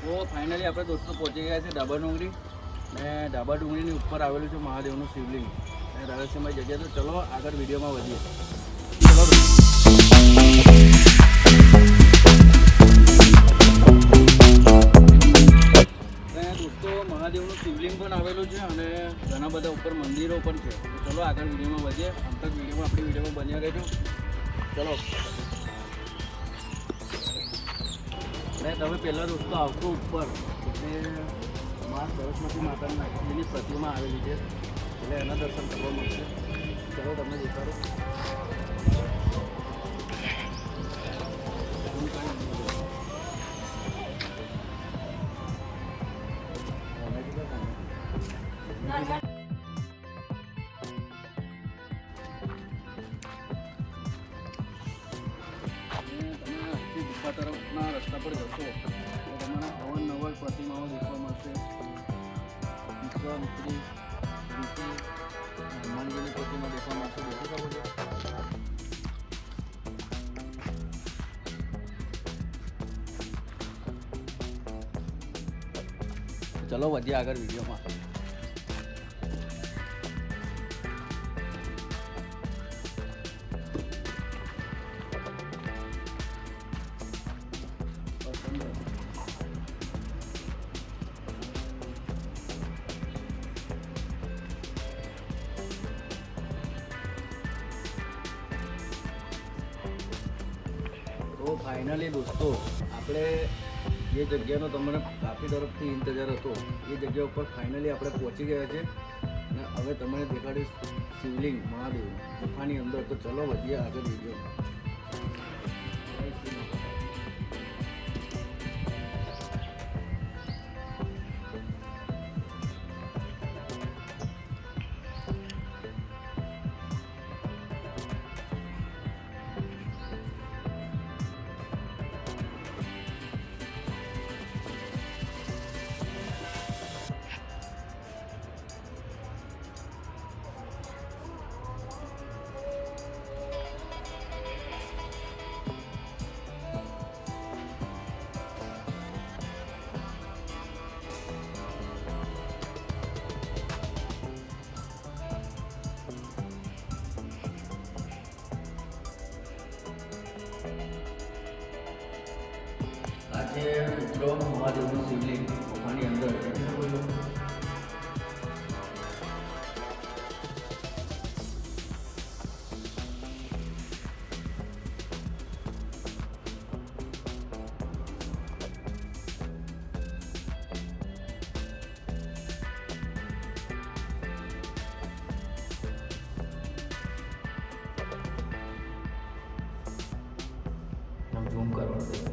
તો ફાઇનલી આપણે દોસ્તો પહોંચી ગયા છે ડાબર ડુંગરી, અને ડાબર ડુંગરીની ઉપર આવેલું છે મહાદેવનું શિવલિંગ અને રહસ્યમય જગ્યા. તો ચલો આગળ વિડીયોમાં વધીએ. ચલો દોસ્તો, મહાદેવનું શિવલિંગ પણ આવેલું છે અને ઘણા બધા ઉપર મંદિરો પણ છે. તો ચલો આગળ વિડીયોમાં વધીએ. આમ તક વિડીયોમાં આપણી વિડીયોમાં બન્યા રહેજો. ચલો. અને તમે પહેલાં દોસ્તો આવશો ઉપર એટલે મા સરસ્વતી માતાની પ્રતિમા આવેલી છે, એટલે એના દર્શન કરવા મળશે. ચલો તમને દેખાડો. ગુફા તરફના રસ્તા પર જશો તો તમને અવનવર પ્રતિમાઓ દેખવા મળશે. વિશ્વામિત્રી, ઋષિ, હનુમાનજીની પ્રતિમા દેખવા મળશે. દેખી શકો છો. ચલો વધીએ આગળ વિડીયોમાં. તો ફાઇનલી દોસ્તો, આપણે જે જગ્યાનો તમને કાફી તરફથી ઇંતજાર હતો એ જગ્યા ઉપર ફાઇનલી આપણે પહોંચી ગયા છે અને હવે તમને દેખાડીશ શિવલિંગ મહાદેવ ગુફાની અંદર. તો ચલો વધીએ આગળ વિડીયો. આજે મિત્રો મહાદેવનું શિવલિંગ ગુફાની અંદર ઝૂમ કરવાનું.